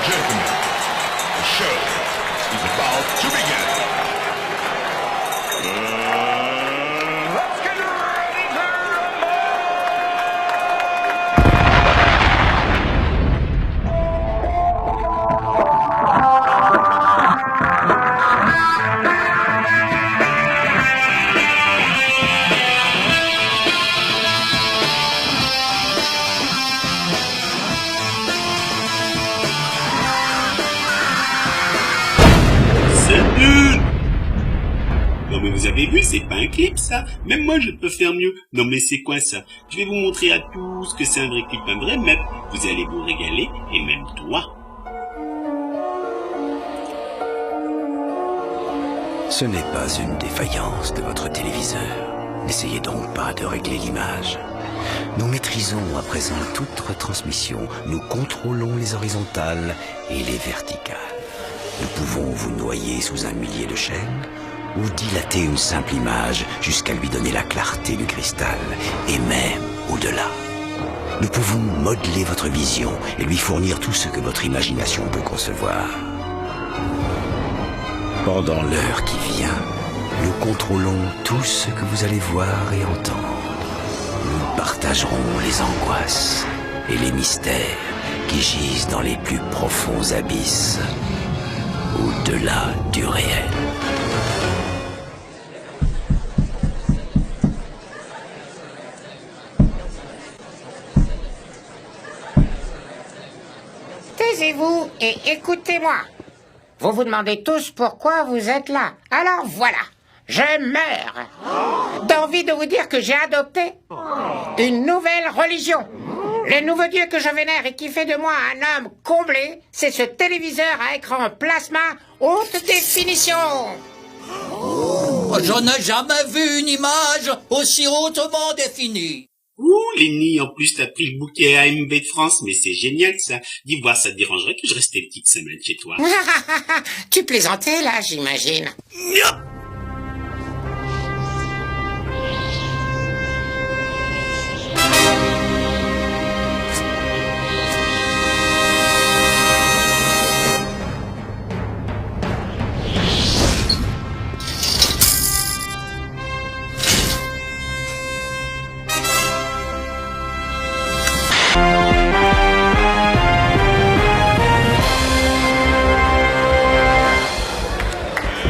gentlemen, the show is about to begin. Let's get ready to Salut! Non mais vous avez vu, c'est pas un clip ça. Même moi je peux faire mieux. Non mais c'est quoi ça? Je vais vous montrer à tous que c'est un vrai clip, un vrai mep. Vous allez vous régaler, et même toi. Ce n'est pas une défaillance de votre téléviseur. N'essayez donc pas de régler l'image. Nous maîtrisons à présent toute retransmission. Nous contrôlons les horizontales et les verticales. Nous pouvons vous noyer sous un millier de chaînes ou dilater une simple image jusqu'à lui donner la clarté du cristal et même au-delà. Nous pouvons modeler votre vision et lui fournir tout ce que votre imagination peut concevoir. Pendant l'heure qui vient, nous contrôlons tout ce que vous allez voir et entendre. Nous partagerons les angoisses et les mystères qui gisent dans les plus profonds abysses, au-delà du réel. Taisez-vous et écoutez-moi. Vous vous demandez tous pourquoi vous êtes là. Alors voilà, je meurs d'envie de vous dire que j'ai adopté une nouvelle religion. Le nouveau Dieu que je vénère et qui fait de moi un homme comblé, c'est ce téléviseur à écran plasma haute définition. Je n'ai jamais vu une image aussi hautement définie. Ouh, Lenny, en plus t'as pris le bouquet AMB de France, mais c'est génial ça. Dis voir, ça te dérangerait que je restais une petite semaine chez toi? Tu plaisantais là, j'imagine.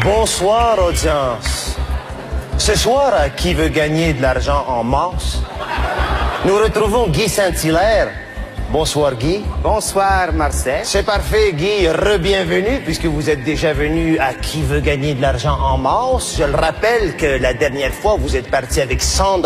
Bonsoir, audience. Ce soir, à Qui veut gagner de l'argent en masse, nous retrouvons Guy Saint-Hilaire. Bonsoir, Guy. Bonsoir, Marcel. C'est parfait, Guy. Re-bienvenue, puisque vous êtes déjà venu à Qui veut gagner de l'argent en masse. Je le rappelle que la dernière fois, vous êtes parti avec 100 $.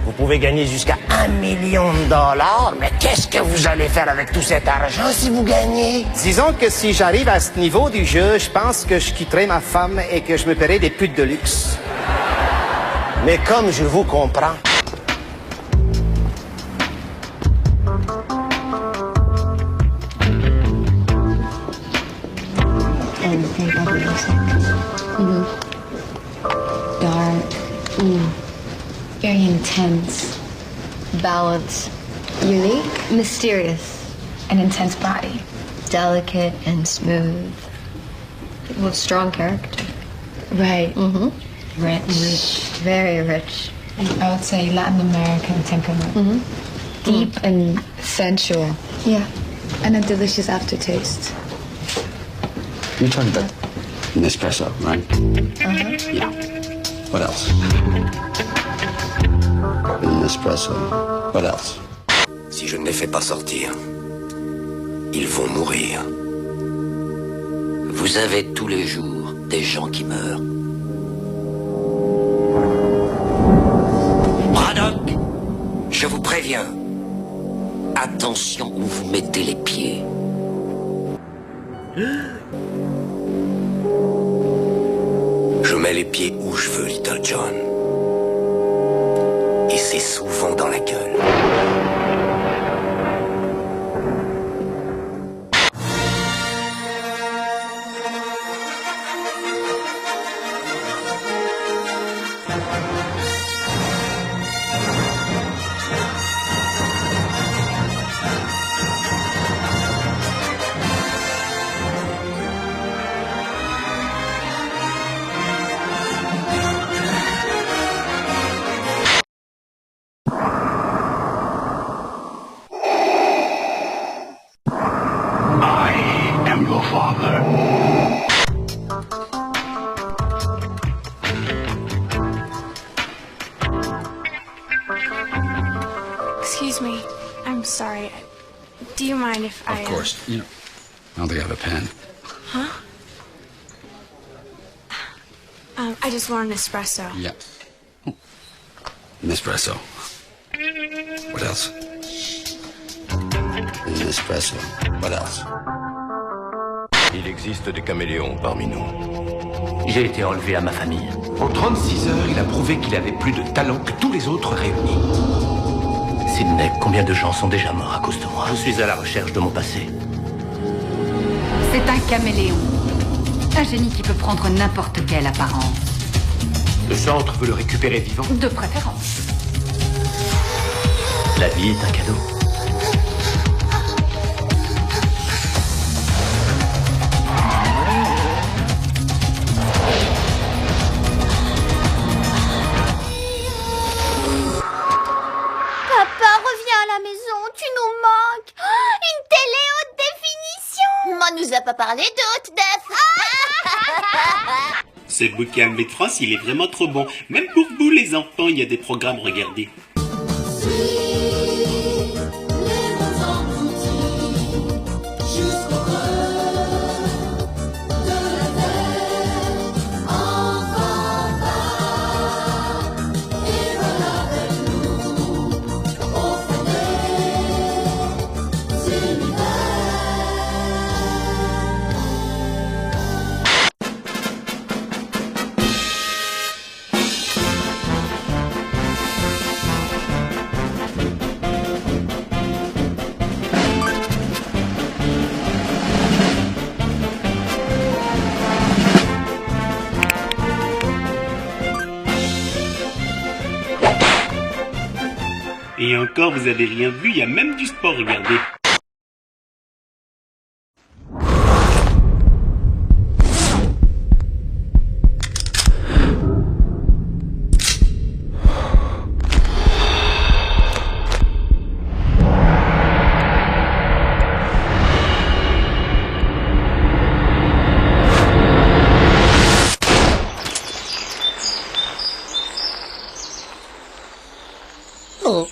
Vous pouvez gagner jusqu'à 1 million de $. Mais qu'est-ce que vous allez faire avec tout cet argent si vous gagnez? Disons que si j'arrive à ce niveau du jeu, je pense que je quitterai ma femme et que je me paierai des putes de luxe. Mais comme je vous comprends... Dark. Very intense. Balance. Unique. Mysterious. An intense body. Delicate and smooth. With strong character. Right. Rich. Very rich. I would say Latin American temperament. Deep and sensual. Yeah. And a delicious aftertaste. You talking about an espresso, right? Yeah. What else? An espresso. What else? Si je ne les fais pas sortir, ils vont mourir. Vous avez tous les jours des gens qui meurent. Braddock, je vous préviens. Attention où vous mettez les pieds. Je mets les pieds où je veux, Little John. Et c'est souvent dans la gueule. I'm sorry. Do you mind if I... Of course. You know, I don't think I have a pen. Huh? I just want an espresso. Yeah. Oh. An espresso. What else? An espresso. What else? Il existe des caméléons parmi nous. J'ai été enlevé à ma famille. En 36 heures, il a prouvé qu'il avait plus de talent que tous les autres réunis. Sidney, combien de gens sont déjà morts à cause de moi? Je suis à la recherche de mon passé. C'est un caméléon. Un génie qui peut prendre n'importe quelle apparence. Le centre veut le récupérer vivant. De préférence. La vie est un cadeau. Papa, reviens à la maison, tu nous manques. Une télé haute définition. Maman nous a pas parlé d'autre, Def. Ce bouquin de France, il est vraiment trop bon. Même pour vous, les enfants, il y a des programmes, regardez. Et encore, vous avez rien vu, il y a même du sport, regardez. Oh.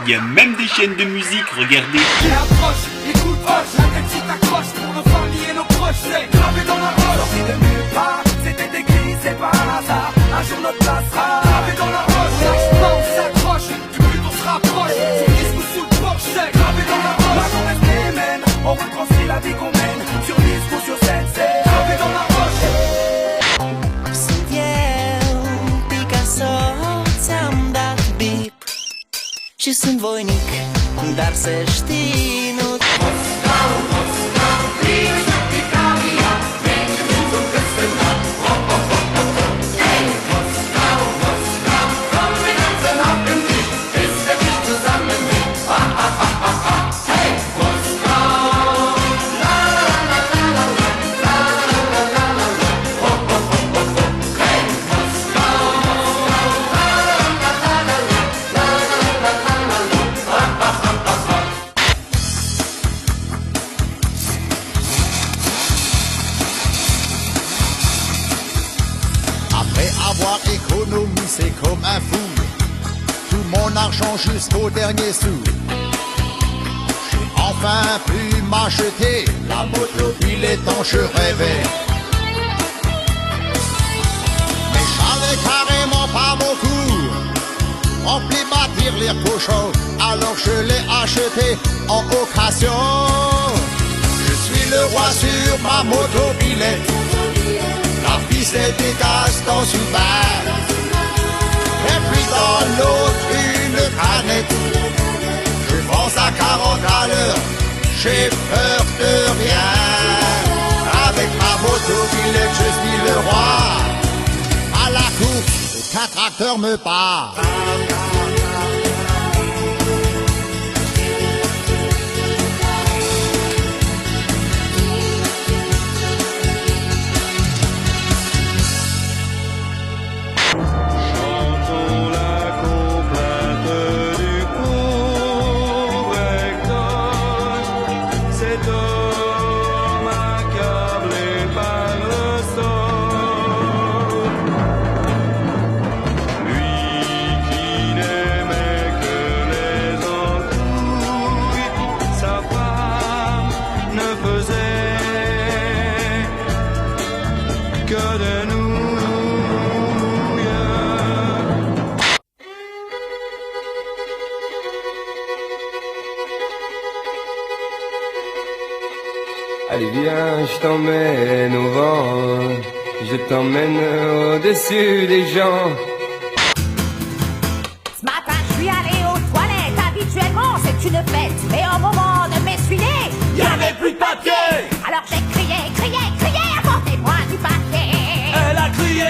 Il y a même des chaînes de musique, regardez. Approche, écoute, hoche, la tête si t'accroches pour nos familles et nos proches, c'est gravé dans la roche. Sorti de nulle part, c'était écrit, c'est pas un hasard. Un jour notre place sera gravé dans la roche. Lâchement, on s'accroche, du but on se rapproche. Sur disque ou sous le porche, c'est gravé dans la roche. Là on reste les mêmes, on retranscrit la vie qu'on mène. Sur disque ou sur scène, c'est gravé dans la roche. Picasso ți-am dat bip și sunt voinic, dar să știi, nu... Moscou, Moscou, plin de Picaria, merge vântul peste măr. Hey, Moscou, Moscou, komm, wir tanzen auf dem Tisch, bis der Tisch zusammenbricht. Ha, ha, ha, ha, ha. Hey, Moscou, la la la la la la, la la la la la, ho, ho, ho, ho, ho. Hey, Moscou, la la la la la la, la la la la la, ha, ha, ha, ha, ha. Après avoir économisé comme un fou tout mon argent jusqu'au dernier sou, j'ai enfin pu m'acheter la moto-pilette dont je rêvais. Mais j'avais carrément pas beaucoup rempli ma tirelire cochon, alors je l'ai acheté en occasion. Je suis le roi sur ma moto-pilette, la piste est efficace dans une barre, et puis dans l'autre une canette. Je pense à 40 à l'heure, j'ai peur de rien. Avec ma moto-pilette, je suis le roi. À la course, qu'un tracteur me part. Allez viens, je t'emmène au vent, je t'emmène au-dessus des gens. Ce matin, je suis allé aux toilettes. Habituellement, c'est une fête. Mais au moment de m'essuyer, il n'y avait plus de papier. Alors j'ai crié, apportez-moi du papier. Elle a crié,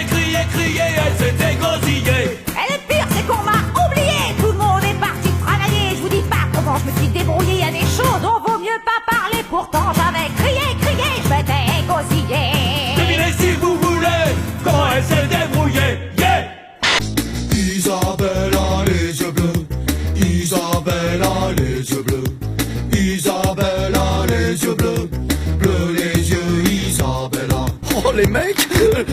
elle s'est égosillée. Et le pire, c'est qu'on m'a oublié. Tout le monde est parti travailler. Je vous dis pas comment je me suis débrouillé. Il y a des choses dont vaut mieux pas parler. Pourtant, j'avais crié, je m'étais égosillé. Devinez si vous voulez comment elle s'est débrouillée. Yeah. Isabelle a les yeux bleus. Isabelle a les yeux bleus. Isabelle a les yeux bleus. Bleus les yeux, Isabella. Oh les mecs,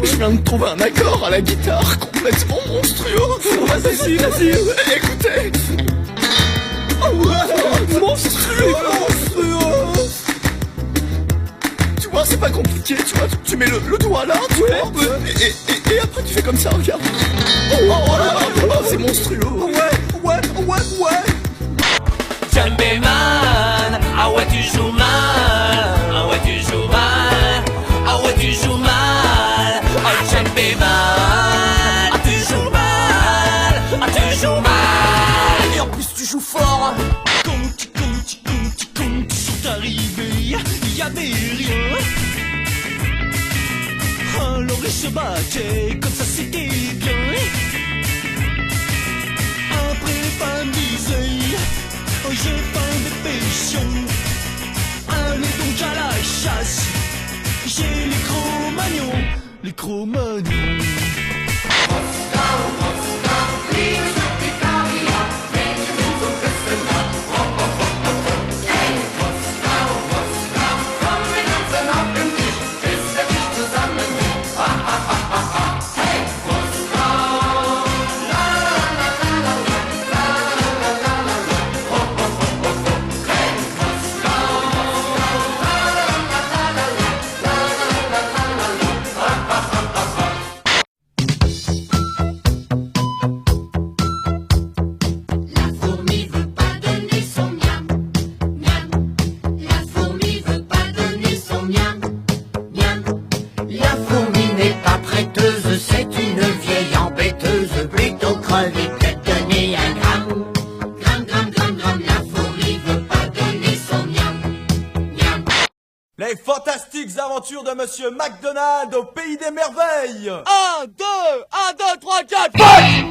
je viens de trouver un accord à la guitare complètement monstrueux. Vas-y, écoutez. Oh ouais, monstrueux. Tu vois, c'est pas compliqué, tu vois, tu mets le doigt là, tu vois, et après tu fais comme ça, regarde. Oh, c'est monstrueux. Ouais. Djembé man, ah ouais tu joues mal. Ah ouais tu joues mal. Ah ouais tu joues mal. Ah Djembé man, ah tu joues mal. Ah tu joues mal. Et en plus tu joues fort. Quand ils sont arrivés, il y avait rien. Alors ils se battaient, comme ça c'était bien. Après pas de disait, j'ai faim de péchons. Allez donc à la chasse, j'ai les Cro-Magnons. Les fantastiques aventures de Monsieur McDonald au pays des merveilles. 1, 2, 3, 4, fight!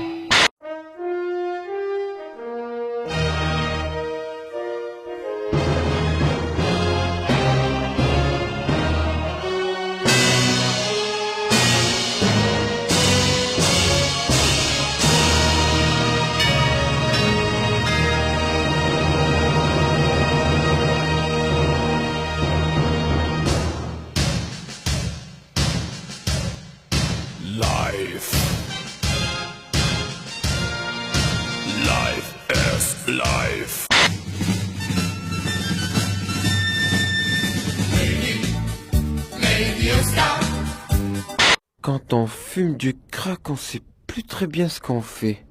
Life. Quand on fume du crack, on sait plus très bien ce qu'on fait.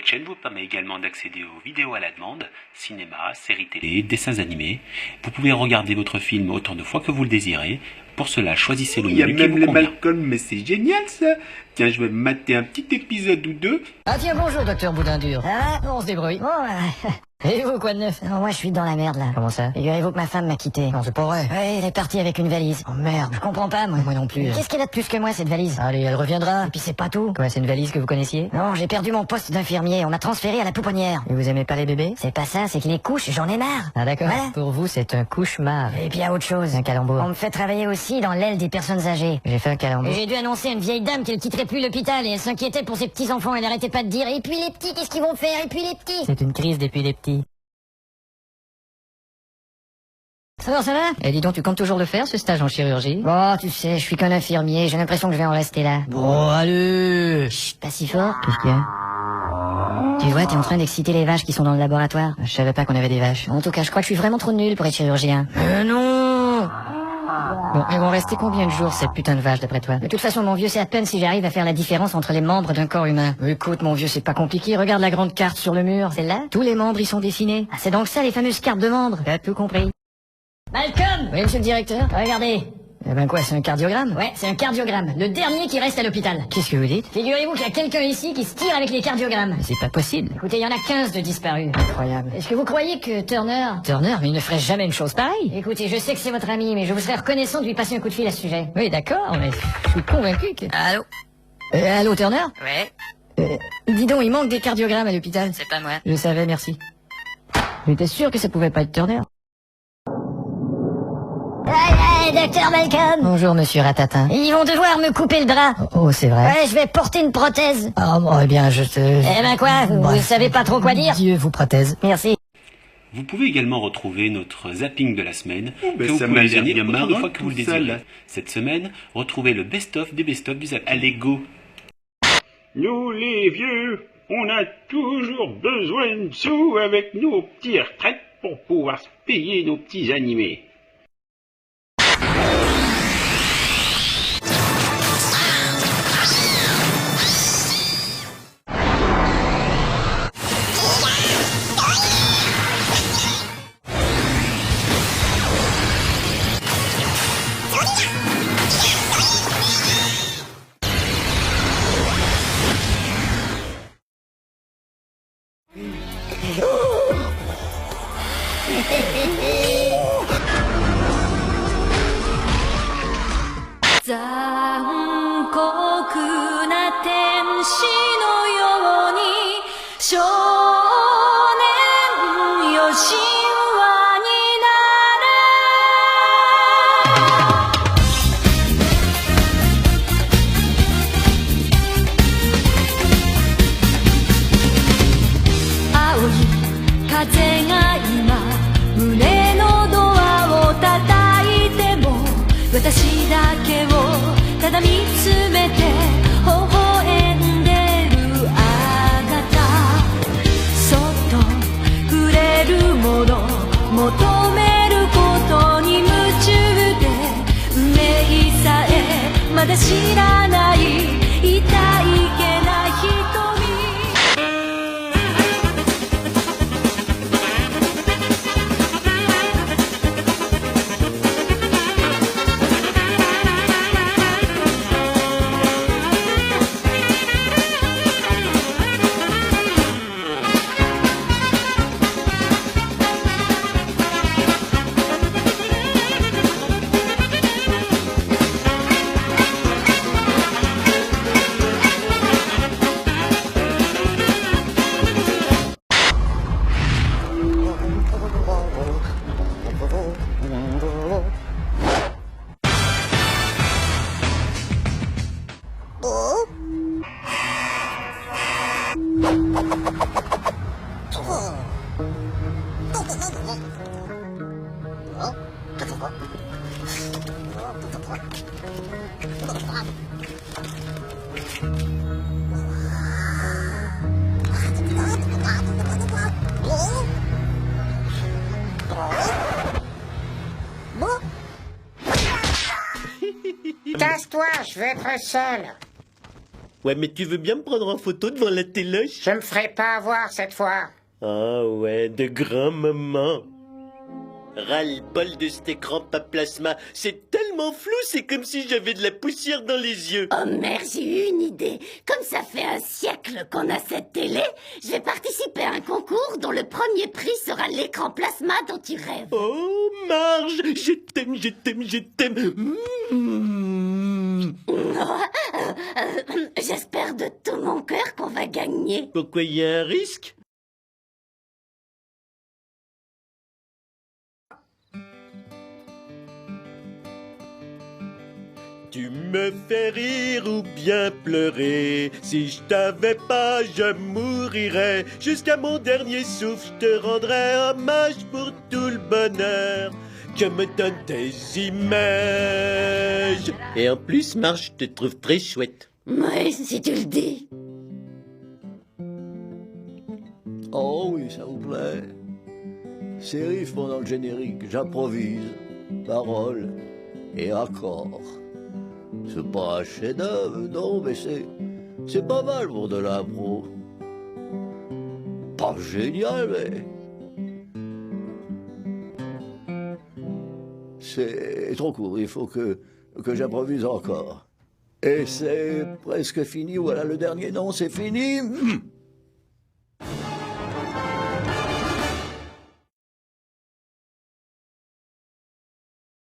Cette chaîne vous permet également d'accéder aux vidéos à la demande, cinéma, séries télé, dessins animés. Vous pouvez regarder votre film autant de fois que vous le désirez. Pour cela, choisissez le menu qui vous convient. Il y a même les Malcolm, mais c'est génial ça. Tiens, je vais me mater un petit épisode ou deux. Ah tiens, bonjour, docteur Boudin-Dur. Ah, on se débrouille. Bon, et vous, quoi de neuf? Non, moi, je suis dans la merde, là. Comment ça? Figurez-vous que ma femme m'a quitté. Non, c'est pas vrai. Ouais, elle est partie avec une valise. Oh merde. Je comprends pas, moi. Moi non plus. Qu'est-ce qu'elle a de plus que moi, cette valise? Allez, elle reviendra. Et puis c'est pas tout. Quoi, c'est une valise que vous connaissiez? Non, j'ai perdu mon poste d'infirmier. On m'a transféré à la pouponnière. Et vous aimez pas les bébés? C'est pas ça, c'est que les couches, j'en ai marre. Ah d'accord. Voilà. Pour vous, c'est un couche-marre. Et puis y a autre chose. Un calembour. On me fait travailler aussi dans l'aile des personnes âgées. J'ai fait un calembour. J'ai dû annoncer à une vieille dame qu'elle quitterait plus l'hôpital et elle s'inquiétait pour ses petits-enfants. Elle arrêtait pas de dire, et puis les petits, qu'est-ce qu'ils vont faire? Et puis les petits? C'est une crise depuis les petits. Ça va? Eh dis donc, tu comptes toujours le faire, ce stage en chirurgie? Bon, tu sais, je suis qu'un infirmier, j'ai l'impression que je vais en rester là. Bon, allez! Chut, pas si fort. Qu'est-ce qu'il y a? Tu vois, t'es en train d'exciter les vaches qui sont dans le laboratoire. Je savais pas qu'on avait des vaches. En tout cas, je crois que je suis vraiment trop nul pour être chirurgien. Non! Bon, elles vont rester combien de jours, cette putain de vache, d'après toi? De toute façon, mon vieux, c'est à peine si j'arrive à faire la différence entre les membres d'un corps humain. Écoute, mon vieux, c'est pas compliqué, regarde la grande carte sur le mur. Celle-là? Tous les membres y sont dessinés. Ah, c'est donc ça, les fameuses cartes de membres. T'as tout compris. Malcolm! Oui, monsieur le directeur? Regardez. Eh ben quoi, c'est un cardiogramme? Ouais, c'est un cardiogramme. Le dernier qui reste à l'hôpital. Qu'est-ce que vous dites? Figurez-vous qu'il y a quelqu'un ici qui se tire avec les cardiogrammes. Mais c'est pas possible. Écoutez, il y en a 15 de disparus. Incroyable. Est-ce que vous croyez que Turner... Turner? Mais il ne ferait jamais une chose pareille. Écoutez, je sais que c'est votre ami, mais je vous serais reconnaissant de lui passer un coup de fil à ce sujet. Oui, d'accord, mais je suis convaincu que... Allô? Allô, Turner? Ouais. Dis donc, il manque des cardiogrammes à l'hôpital. C'est pas moi. Je savais, merci. J'étais sûr que ça pouvait pas être Turner. Docteur Malcolm. Bonjour, monsieur Ratatin. Ils vont devoir me couper le bras. Oh, c'est vrai. Ouais, je vais porter une prothèse. Oh, bon, eh bien, je te... Eh ben quoi, vous savez pas trop quoi dire? Dieu vous prothèse. Merci. Vous pouvez également retrouver notre zapping de la semaine, que vous pouvez lire bien marre de fois que vous le désirez. Cette semaine, retrouvez le best-of des best-of du zapping. Allez, go. Nous, les vieux, on a toujours besoin de sous avec nos petits retraites pour pouvoir se payer nos petits animés. Casse-toi, je veux être seul. Ouais, mais tu veux bien me prendre en photo devant la téloche? Je me ferai pas avoir cette fois. Ah ouais, de grands moments. Ras-le-bol de cet écran pas plasma. C'est tellement flou, c'est comme si j'avais de la poussière dans les yeux. Oh merde, j'ai eu une idée. Comme ça fait un siècle qu'on a cette télé, je vais participer à un concours dont le premier prix sera l'écran plasma dont tu rêves. Oh Marge, je t'aime, je t'aime, je t'aime. J'espère de tout mon cœur qu'on va gagner. Pourquoi il y a un risque? Tu me fais rire ou bien pleurer. Si je t'avais pas, je mourirais. Jusqu'à mon dernier souffle, je te rendrai hommage pour tout le bonheur que me donnent tes images. Et en plus, Marge, je te trouve très chouette. Ouais, si tu le dis. Oh oui, ça vous plaît. C'est riff pendant le générique, j'improvise. Paroles et accords. C'est pas un chef-d'œuvre, non, mais c'est pas mal pour de l'impro. Pas génial, mais c'est trop court. Il faut que j'improvise encore. Et c'est presque fini. Voilà le dernier nom, c'est fini.